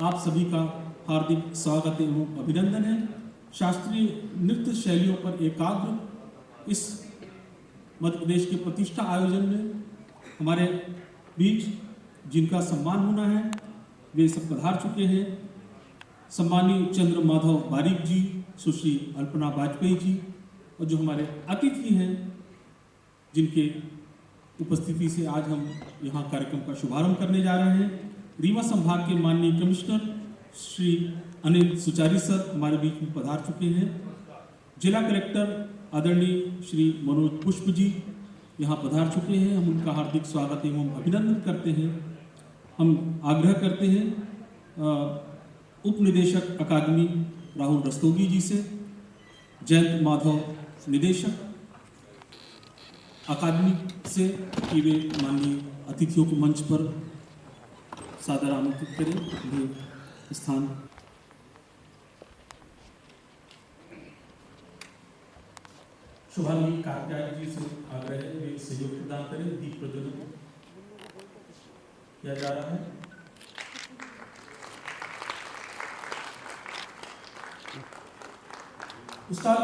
आप सभी का हार्दिक स्वागत एवं अभिनंदन है। शास्त्रीय नृत्य शैलियों पर एकाग्र इस मध्य प्रदेश के प्रतिष्ठा आयोजन में हमारे बीच जिनका सम्मान होना है वे सब पधार चुके हैं। सम्मानीय चंद्र माधव बारिक जी, सुश्री अल्पना वाजपेयी जी और जो हमारे अतिथि हैं जिनके उपस्थिति से आज हम यहाँ कार्यक्रम का शुभारंभ करने जा रहे हैं। रीवा संभाग के माननीय कमिश्नर श्री अनिल सुचारी सर हमारे बीच में पधार चुके हैं। जिला कलेक्टर आदरणीय श्री मनोज पुष्प जी यहाँ पधार चुके हैं। हम उनका हार्दिक स्वागत एवं अभिनंदन करते हैं। हम आग्रह करते हैं उप निदेशक अकादमी राहुल रस्तोगी जी से, जयंत माधव निदेशक अकादमी से कि वे माननीय अतिथियों को मंच पर सादर आमंत्रित करें। वे स्थान शुभांगी कार्यालय जी से आग्रह है वे सहयोग प्रदान करें। दीप प्रज्वलन किया जा रहा है। उस्ताद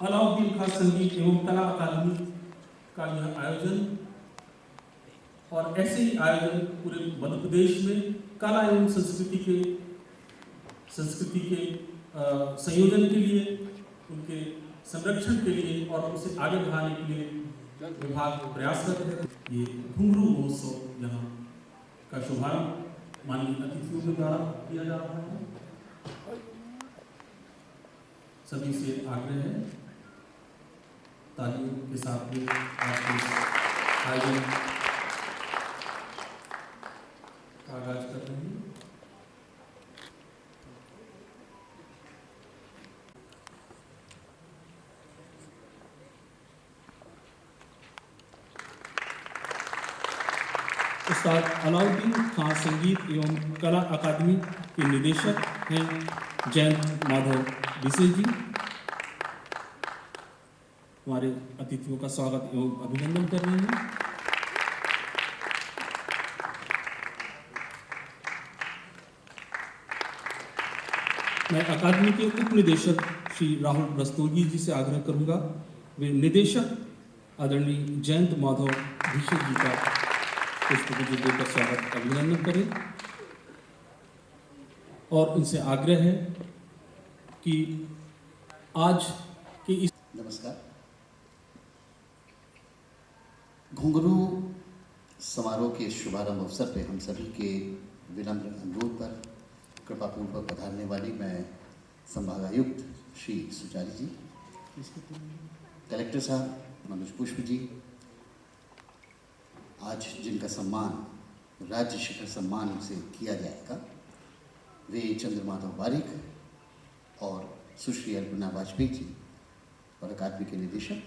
अलाउद्दीन खान संगीत एवं कला अकादमी का यह आयोजन और ऐसे ही आयोजन पूरे मध्य प्रदेश में कला एवं संस्कृति के संयोजन के लिए, उनके संरक्षण के लिए और उसे आगे बढ़ाने के लिए विभाग प्रयासरत है। ये घुंघरू महोत्सव यहाँ का शुभारंभ माननीय अतिथियों के द्वारा किया जा रहा है। सभी से आग्रह है तालियों के साथ में आज के आयोजन का आगाज कर रहे हैं। उस्ताद अलाउद्दीन खान संगीत एवं कला अकादमी के निदेशक हैं जयंत माधव विशेष जी। हमारे अतिथियों का स्वागत एवं अभिनंदन कर रहे हैं। मैं अकादमी के उप निदेशक श्री राहुल रस्तोगी जी से आग्रह करूंगा वे निदेशक आदरणीय जयंत माधव विशेष जी का पुष्पगुच्छ देकर स्वागत अभिनंदन करें और उनसे आग्रह है कि आज के इस नमस्कार। घुंघरू समारोह के शुभारंभ अवसर पे हम सभी के विनम्र अनुरोध पर कृपापूर्वक पधारने वाली मैं संभागायुक्त श्री सुचारी जी, कलेक्टर साहब मनोज पुष्प जी, आज जिनका सम्मान राज्य शिखर सम्मान से किया जाएगा वे चंद्र माधव बारिक और सुश्री अल्पना वाजपेयी जी और अकादमी के निदेशक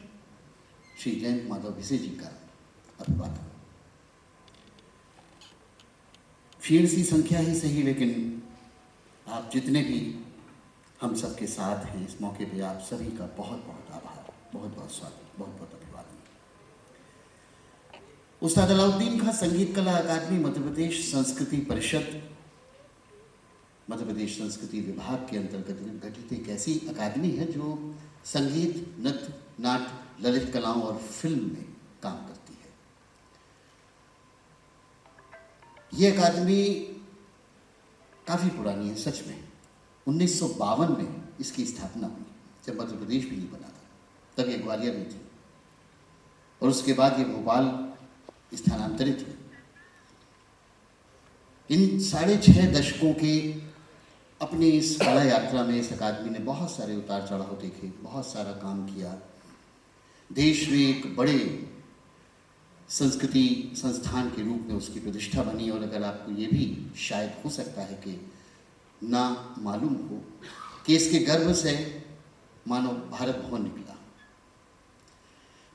श्री जयंत माधव विशे जी का अभिवादन। क्षीण सी संख्या ही सही, लेकिन आप जितने भी हम सबके साथ हैं इस मौके पे आप सभी का बहुत बहुत आभार, बहुत बहुत स्वागत, बहुत बहुत अभिवादन। उस्ताद अलाउद्दीन खान संगीत कला अकादमी मध्य प्रदेश संस्कृति परिषद, मध्य प्रदेश संस्कृति विभाग के अंतर्गत गठित एक ऐसी अकादमी है जो संगीत, नृत्य, नाट्य, ललित कलाओं और फिल्म में काम करती है। ये अकादमी काफ़ी पुरानी है सच में। 1952 में इसकी स्थापना हुई, जब मध्य प्रदेश भी नहीं बना था, तब ये ग्वालियर में थी और उसके बाद ये भोपाल स्थानांतरित हुई। इन 6.5 दशकों के अपनी इस कला यात्रा में इस अकादमी ने बहुत सारे उतार चढ़ाव देखे, बहुत सारा काम किया। देश में एक बड़े संस्कृति संस्थान के रूप में उसकी प्रतिष्ठा बनी। और अगर आपको ये भी शायद हो सकता है कि ना मालूम हो कि इसके गर्भ से मानो भारत भवन निकला।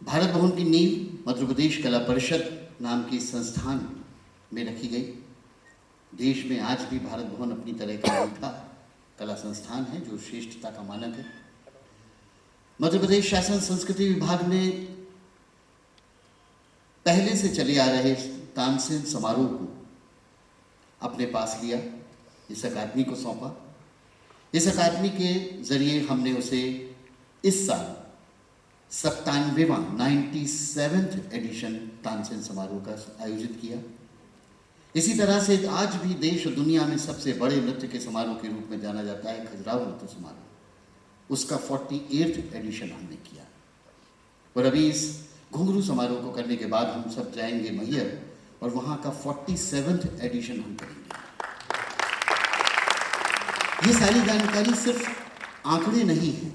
भारत भवन की नींव मध्य प्रदेश कला परिषद नाम की संस्थान में रखी गई। देश में आज भी भारत भवन अपनी तरह का अनूठा कला संस्थान है जो श्रेष्ठता का मानक है। मध्य प्रदेश शासन संस्कृति विभाग ने पहले से चले आ रहे तानसेन समारोह को अपने पास लिया इस अकादमी को सौंपा। इस अकादमी के ज़रिए हमने उसे इस साल 97वां 97th एडिशन तानसेन समारोह का आयोजित किया। इसी तरह से आज भी देश और दुनिया में सबसे बड़े नृत्य के समारोह के रूप में जाना जाता है खजुराहो नृत्य समारोह, उसका 48th एडिशन हमने किया। और अभी इस घुंघरू समारोह को करने के बाद हम सब जाएंगे मैहर और वहाँ का 47th एडिशन हम करेंगे। ये सारी जानकारी सिर्फ आंकड़े नहीं है।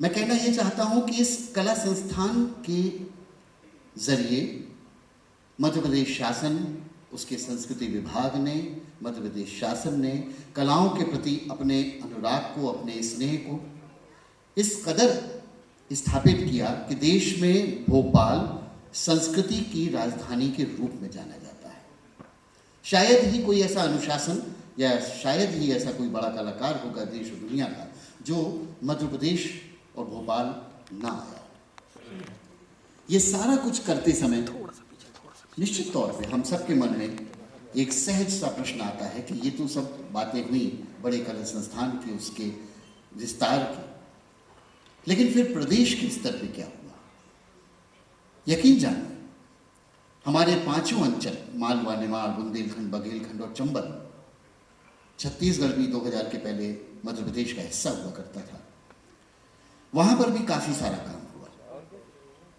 मैं कहना ये चाहता हूँ कि इस कला संस्थान के जरिए मध्य प्रदेश शासन, उसके संस्कृति विभाग ने, मध्य प्रदेश शासन ने कलाओं के प्रति अपने अनुराग को, अपने स्नेह को इस कदर स्थापित किया कि देश में भोपाल संस्कृति की राजधानी के रूप में जाना जाता है। शायद ही कोई ऐसा अनुशासन या शायद ही ऐसा कोई बड़ा कलाकार होगा देश और दुनिया का जो मध्य प्रदेश और भोपाल ना आया। ये सारा कुछ करते समय निश्चित तौर पे हम सबके मन में एक सहज सा प्रश्न आता है कि ये तो सब बातें हुई बड़े कला संस्थान के, उसके विस्तार की, लेकिन फिर प्रदेश के स्तर पे क्या हुआ? यकीन जानिए, हमारे पांचों अंचल मालवा, निमाड़, बुंदेलखंड, बघेलखंड और चंबल, छत्तीसगढ़ भी 2000 के पहले मध्य प्रदेश का हिस्सा हुआ करता था, वहां पर भी काफी सारा काम हुआ।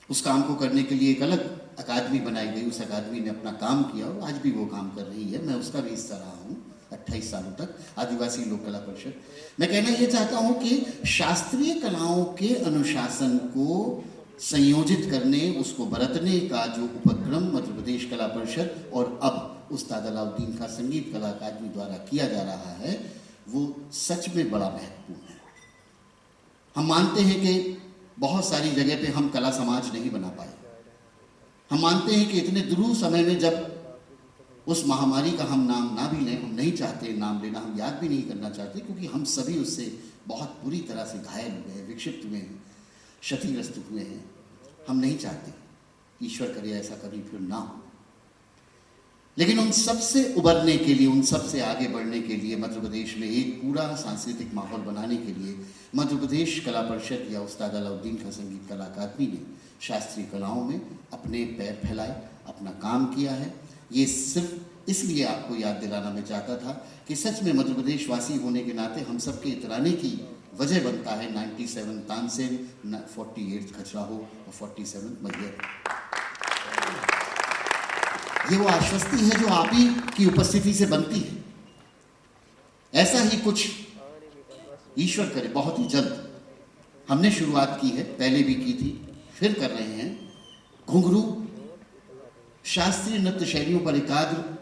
उस काम को करने के लिए एक अलग अकादमी बनाई गई, उस अकादमी ने अपना काम किया और आज भी वो काम कर रही है। मैं उसका भी हिस्सा रहा हूँ 28 सालों तक, आदिवासी लोक कला परिषद। मैं कहना ये चाहता हूँ कि शास्त्रीय कलाओं के अनुशासन को संयोजित करने, उसको बरतने का जो उपक्रम मध्य प्रदेश कला परिषद और अब उस्ताद अलाउद्दीन खां संगीत कला अकादमी द्वारा किया जा रहा है, वो सच में बड़ा महत्वपूर्ण है। हम मानते हैं कि बहुत सारी जगह पे हम कला समाज नहीं बना पाए। हम मानते हैं कि इतने दुरूह समय में जब उस महामारी का हम नाम ना भी लें, हम नहीं चाहते नाम लेना, हम याद भी नहीं करना चाहते, क्योंकि हम सभी उससे बहुत बुरी तरह से घायल हुए हैं, विक्षिप्त हुए हैं, क्षतिग्रस्त हुए हैं। हम नहीं चाहते, ईश्वर करे ऐसा कभी फिर ना हो। लेकिन उन सब से उबरने के लिए, उन सब से आगे बढ़ने के लिए, मध्य प्रदेश में एक पूरा सांस्कृतिक माहौल बनाने के लिए मध्य प्रदेश कला परिषद या उस्ताद अलाउद्दीन खां संगीत कला अकादमी ने शास्त्रीय कलाओं में अपने पैर फैलाए, अपना काम किया है। ये सिर्फ इसलिए आपको याद दिलाना मैं चाहता था कि सच में मध्य प्रदेश वासी होने के नाते हम सबके इतराने की वजह बनता है 97 तानसेन, 48 खजुराहो और 47 मैहर। ये वो आश्वस्ति है जो आप ही की उपस्थिति से बनती है। ऐसा ही कुछ ईश्वर करे बहुत ही जल्द हमने शुरुआत की है, पहले भी की थी, फिर कर रहे हैं। घुंघरू शास्त्रीय नृत्य शैलियों पर एकाग्र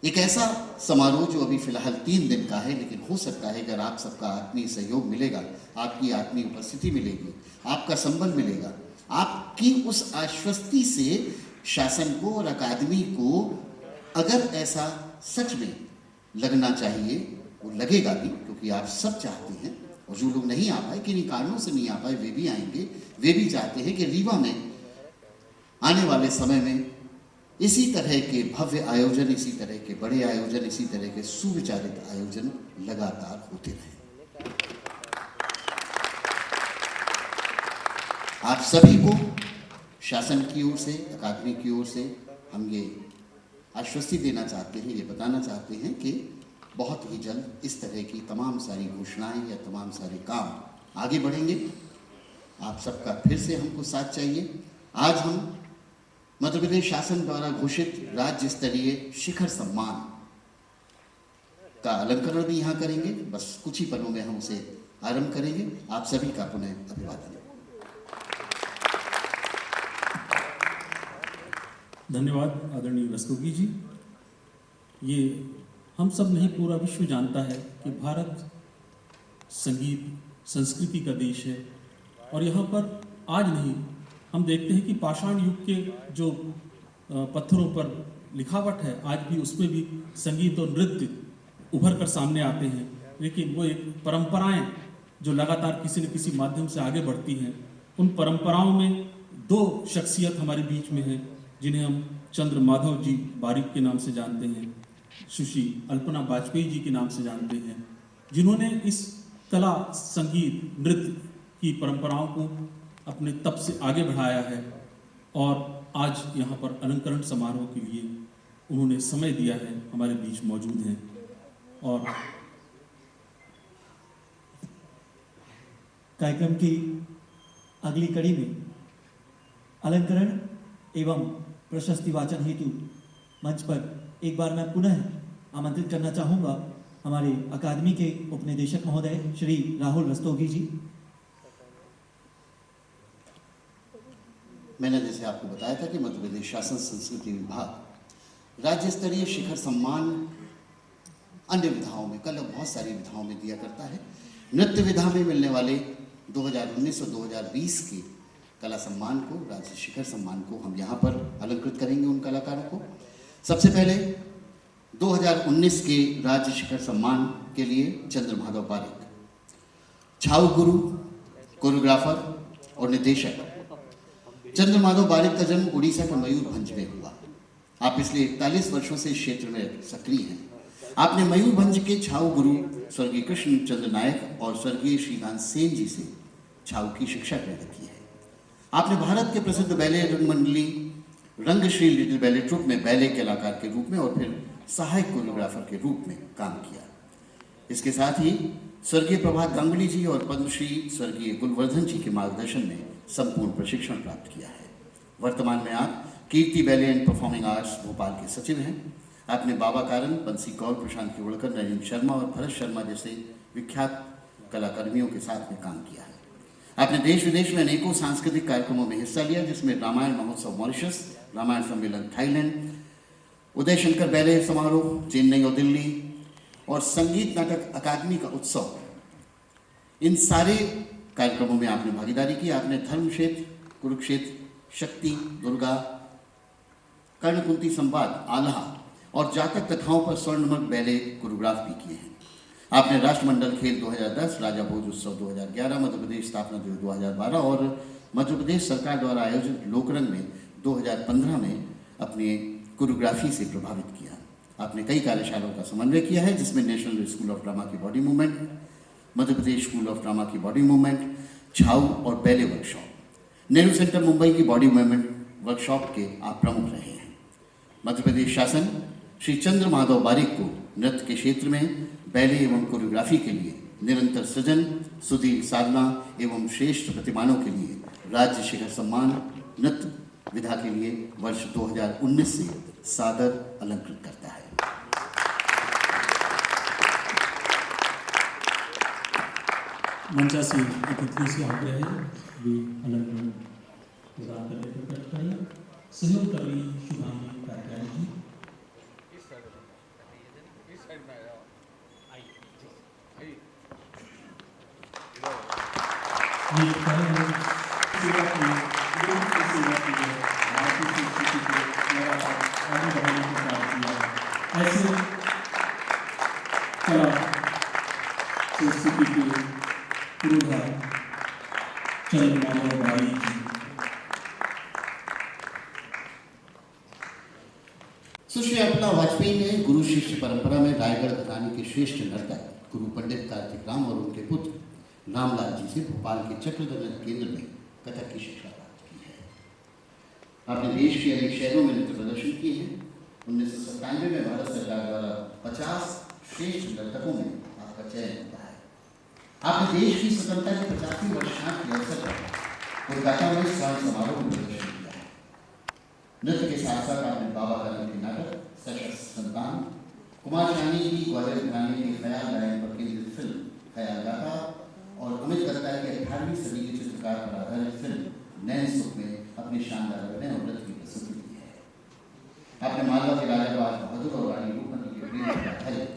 एक ऐसा समारोह जो अभी फिलहाल 3 दिन का है, लेकिन हो सकता है अगर आप सबका आत्मीय सहयोग मिलेगा, आपकी आत्मीय उपस्थिति मिलेगी, आपका संबल मिलेगा, आपकी उस आश्वस्ति से शासन को और अकादमी को अगर ऐसा सच में लगना चाहिए, वो लगेगा भी, क्योंकि आप सब चाहते हैं। और जो लोग नहीं आ पाए, किन्हीं कारणों से नहीं आ पाए, वे भी आएंगे। वे भी चाहते हैं कि रीवा में आने वाले समय में इसी तरह के भव्य आयोजन, इसी तरह के बड़े आयोजन, इसी तरह के सुविचारित आयोजन लगातार होते रहें। आप सभी को शासन की ओर से, अकादमी की ओर से हम ये आश्वस्ति देना चाहते हैं, ये बताना चाहते हैं कि बहुत ही जल्द इस तरह की तमाम सारी घोषणाएं या तमाम सारे काम आगे बढ़ेंगे। आप सबका फिर से हमको साथ चाहिए। आज हम मध्य प्रदेश शासन द्वारा घोषित राज्य स्तरीय शिखर सम्मान का अलंकरण भी यहाँ करेंगे। बस कुछ ही पलों में हम उसे आरंभ करेंगे। आप सभी का पुनः अभिवादन। धन्यवाद आदरणीय रस्तोगी जी। ये हम सब नहीं, पूरा विश्व जानता है कि भारत संगीत संस्कृति का देश है। और यहाँ पर आज नहीं, हम देखते हैं कि पाषाण युग के जो पत्थरों पर लिखावट है, आज भी उसमें भी संगीत और नृत्य उभर कर सामने आते हैं। लेकिन वो एक परंपराएं जो लगातार किसी न किसी माध्यम से आगे बढ़ती हैं, उन परंपराओं में 2 शख्सियत हमारे बीच में हैं जिन्हें हम चंद्र माधव जी बारिक के नाम से जानते हैं। सुश्री अल्पना वाजपेयी जी के नाम से जानते हैं, जिन्होंने इस कला, संगीत, नृत्य की परंपराओं को अपने तप से आगे बढ़ाया है और आज यहाँ पर अलंकरण समारोह के लिए उन्होंने समय दिया है, हमारे बीच मौजूद हैं। और कार्यक्रम की अगली कड़ी में अलंकरण एवं प्रशस्ति वाचन हेतु मंच पर एक बार मैं पुनः आमंत्रित करना चाहूँगा हमारे अकादमी के उपनिदेशक महोदय श्री राहुल रस्तोगी जी। मैंने जैसे आपको बताया था कि मध्य प्रदेश शासन संस्कृति विभाग राज्य स्तरीय शिखर सम्मान अन्य विधाओं में, कल बहुत सारी विधाओं में दिया करता है। नृत्य विधा में मिलने वाले 2019 और 2020 के कला सम्मान को, राज्य शिखर सम्मान को हम यहाँ पर अलंकृत करेंगे उन कलाकारों को। सबसे पहले 2019 के राज्य शिखर सम्मान के लिए चंद्रमाधव बारिक, छाऊ गुरु, कोरियोग्राफर और निर्देशक। चंद्रमाधव बारिक का जन्म उड़ीसा के मयूरभंज में हुआ। आप पिछले 41 वर्षों से इस क्षेत्र में सक्रिय हैं। आपने मयूरभंज के छाऊ गुरु स्वर्गीय कृष्ण चंद्र नायक और स्वर्गीय श्रीकांत सेन जी से छाऊ की शिक्षा ग्रहण की है। आपने भारत के प्रसिद्ध बैले रंगमंडली रंगश्री लिटिल बैले ट्रुप में बैले कलाकार के रूप में और फिर सहायक कोरियोग्राफर के रूप में काम किया। इसके साथ ही स्वर्गीय प्रभात गांगुली जी और पद्मश्री स्वर्गीय गुलवर्धन जी के मार्गदर्शन में संपूर्ण प्रशिक्षण प्राप्त किया है। वर्तमान में आप Kirti ballet and performing arts Bhopal के सचिव हैं। आपने बाबा कारन, बंसी कौर, प्रशांत किवड़कर, नरेंद्र शर्मा और भरत शर्मा जैसे विख्यात कलाकर्मियों के साथ में काम किया है। आपने देश विदेश में अनेकों सांस्कृतिक कार्यक्रमों में हिस्सा लिया, जिसमें रामायण महोत्सव मॉरिशस, रामायण सम्मेलन थाईलैंड, उदय शंकर बैले समारोह चेन्नई और दिल्ली और संगीत नाटक अकादमी का उत्सव, इन सारे कार्यक्रमों में आपने भागीदारी की। आपने धर्मक्षेत्र, कुरुक्षेत्र, शक्ति, दुर्गा, कर्णकुंती संवाद, आल्हा और जातक कथाओं पर स्वर्णमर्ग बैले कोरियोग्राफ भी किए हैं। आपने राष्ट्रमंडल खेल 2010, राजा भोज उत्सव 2011, मध्य प्रदेश स्थापना दिवस 2012 और मध्य प्रदेश सरकार द्वारा आयोजित लोकरंग में 2015 में अपनी कोरियोग्राफी से प्रभावित किया। आपने कई कार्यशालाओं का समन्वय किया है, जिसमें नेशनल स्कूल ऑफ ड्रामा की body movement, Madhya Pradesh school of drama की बॉडी मूवमेंट, छाऊ और ballet workshop, Nehru centre Mumbai की बॉडी मूवमेंट वर्कशॉप के आप प्रमुख रहे हैं। मध्य प्रदेश शासन श्री चंद्रमाधव बारिक को नृत्य के क्षेत्र में बैले एवं कोरियोग्राफी के लिए निरंतर सृजन, सुदीर्घ साधना एवं श्रेष्ठ प्रतिमानों के लिए राज्य शिखर सम्मान नृत्य विधा के लिए वर्ष 2019 से सादर अलंकृत करता है। मंचासी अतिथियों से आग्रह है वे अलंकरण प्रदान करते हैं। सहयोग कर रही शुभांगी कार्यकारी जी। ये कार्यक्रम सेवा की सेवा की है, भारतीय संस्कृति को लगातार आगे बढ़ाने का कार्य किया है। ऐसे कला संस्कृति के पुरोधा चंद्रमाधव बारिक जी। सुश्री अल्पना वाजपेयी ने गुरु शिष्य परंपरा में रायगढ़ घराने के श्रेष्ठ नर्तक गुरु पंडित कार्तिक राम और उनके पुत्र रामलाल जी से भोपाल के चक्रधर केंद्र में कथक की शिक्षा प्राप्त की है। आपने देश के अनेक शहरों में नृत्य प्रदर्शन किए हैं। 1997 में भारत सरकार द्वारा 50 श्रेष्ठ नर्तकों में आपका चयन होता है। आपने देश की स्वतंत्रता की 50वीं वर्षगांठ के अवसर पर कोलकाता में स्वर्ण समारोह में प्रदर्शन किया है। नृत्य के साथ साथ आपने बाबा कारन के नाटक सशस्त्र संतान, कुमार शानी की ग्वालियर घराने के ख्याल लाइन पर केंद्रित फिल्म ख्याल गाथा और अमित दत्ता की 18वीं सदी के चित्रकार पर आधारित फिल्म नैन सुख में अपनी शानदार अभिनय और नृत्य की प्रस्तुति दी है। आपने मालवा के राजा राज बहादुर और रानी रूपमती के प्रेम पर आधारित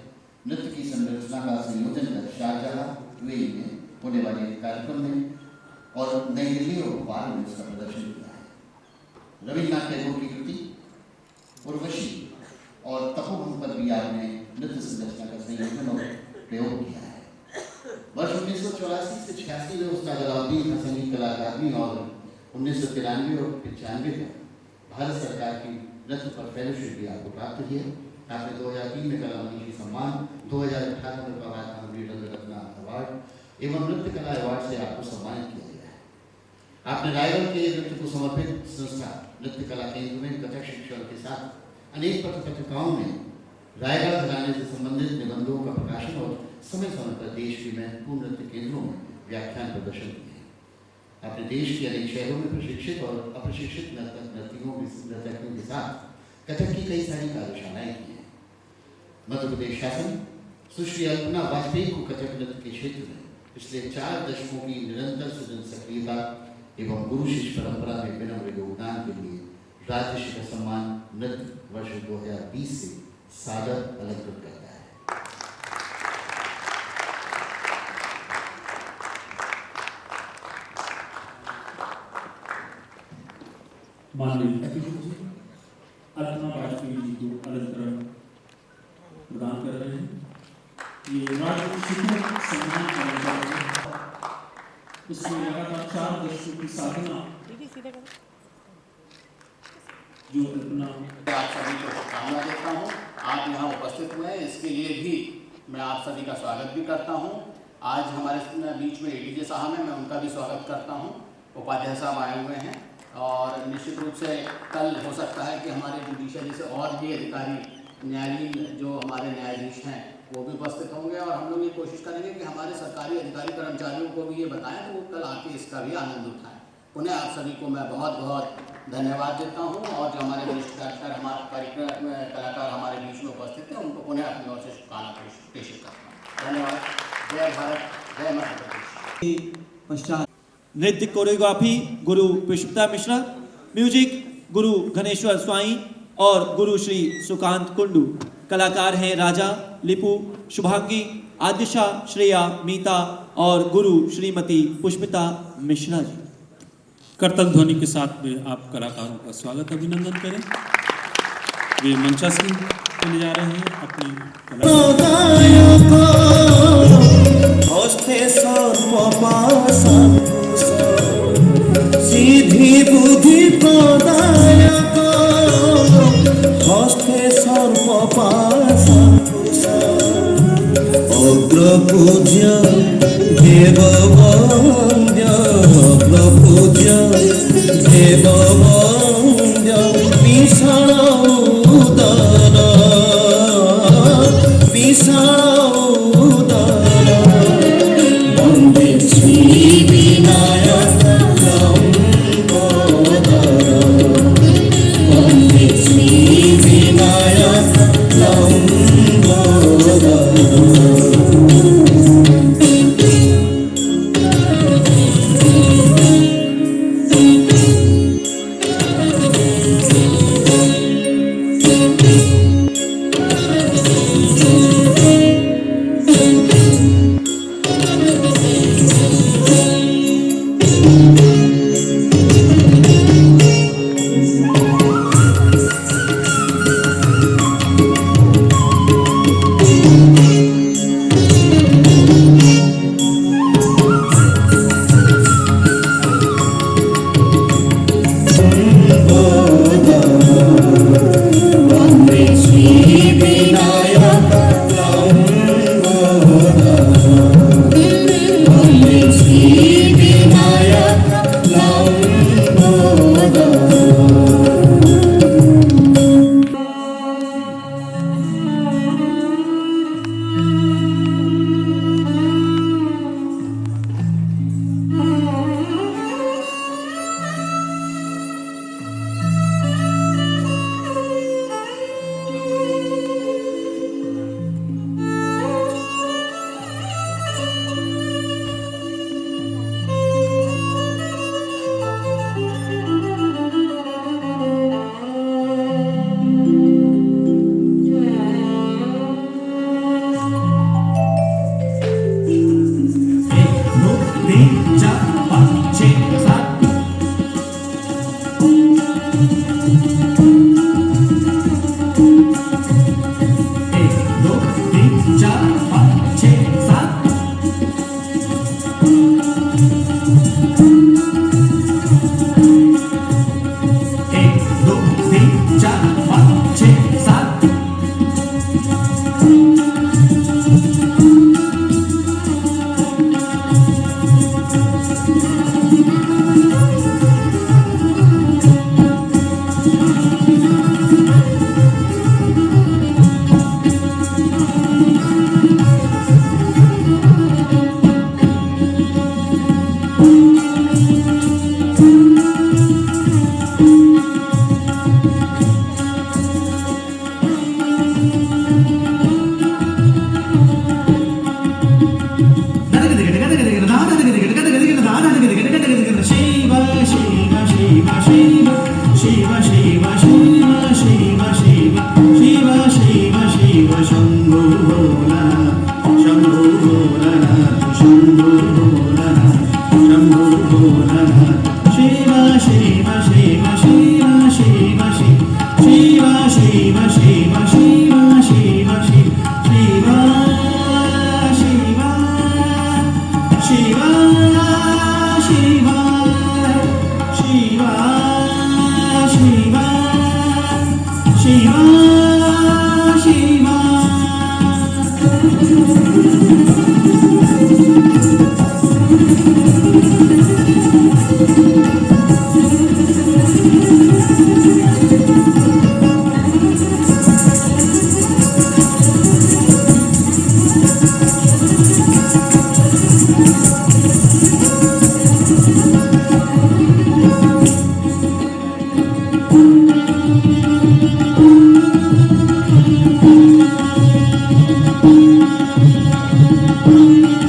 नृत्य की संरचना का संयोजन कर शारजाह यूएई में होने वाले कार्यक्रम में और नई दिल्ली और भोपाल में उसका प्रदर्शन किया है। रविन्द्रनाथ टैगोर की कृति उर्वशी और तपोवन पर भी आपने नृत्य संरचना का संयोजन और प्रयोग किया है। वर्ष 1984 से 86 में उसका अलाउद्दीन संगीत कला अकादमी और 1993 और 95 में भारत सरकार की नृत्य पर फेलोशिप भी आपको प्राप्त हुई है। आपने 2003 में कला मनीषी सम्मान, 2018 में बाबा साहब वीरेंद्र रत्न अवार्ड एवं नृत्य कला अवार्ड से आपको सम्मानित किया गया है। आपने रायगढ़ के नृत्य को समर्पित संस्था नृत्य कला केंद्र में कथक शिक्षण के साथ अनेक पत्रिकाओं में रायगढ़ घराने से संबंधित निबंधों का प्रकाशन और समय समय पर देश के महत्वपूर्ण नृत्य केंद्रों में व्याख्यान प्रदर्शन किए हैं। आपने देश के अनेक शहरों में प्रशिक्षित और अप्रशिक्षित नर्तकियों के साथ कथक की कई सारी कार्यशालाएं की हैं। मध्य प्रदेश शासन सुश्री अल्पना वाजपेयी को कथक नृत्य के क्षेत्र में पिछले 4 दशकों की निरंतर सृजन सक्रियता एवं गुरु शिष्य परंपरा में विनम्र योगदान के लिए राज्य शिखर सम्मान नृत्य वर्ष 2020 से सादर अलंकृत करता है। माननीय अल्पना वाजपेयी जी को अलंकरण प्रदान कर रहे हैं। ये राज्य शिखर सम्मान अलंकरण है। इसमें लगातार 4 दशकों की साधना जो अल्पना आप सभी को शुभकामना देता हूँ। आप यहाँ उपस्थित हुए हैं, इसके लिए भी मैं आप सभी का स्वागत भी करता हूँ। आज हमारे बीच में एडीजे साहब हैं, मैं उनका भी स्वागत करता हूँ। उपाध्याय साहब आए हुए हैं और निश्चित रूप से कल हो सकता है कि हमारे जुडिशियल से और भी अधिकारी न्यायालयीन जो हमारे न्यायाधीश हैं वो भी उपस्थित होंगे और हम लोग ये कोशिश करेंगे कि हमारे सरकारी अधिकारी कर्मचारियों को भी ये बताएं तो वो कल आके इसका भी आनंद उठाएं। उन्हें आप सभी को मैं बहुत बहुत धन्यवाद देता हूँ और जो हमारे वरिष्ठ कलाकार हमारे बीच में उपस्थित हैं उनको उन्हें अपनी ओर से शुभकामना प्रेषित करता हूँ। धन्यवाद। जय भारत, जय मध्य प्रदेश। पश्चात नृत्य कोरियोग्राफी गुरु पुष्पिता मिश्रा, म्यूजिक गुरु घनेश्वर स्वाई और गुरु श्री सुकांत कुंडू। कलाकार हैं राजा, लिपू, शुभांगी, आदिशा, श्रेया, मीता और गुरु श्रीमती पुष्पिता मिश्रा जी। कर्तन ध्वनि के साथ में आप कलाकारों का स्वागत अभिनंदन करें। वे मंचासीन चले जा रहे हैं अपनी सीधी बुद्धि प्रदायक हस्ते अग्र पूज्य देव वन्द्य अग्र पूज्य देव वन्द्य विशाल उदर वन्दे श्री विनायक लम्बोदर वन्दे श्री विनायक लम्बोदर। Thank you.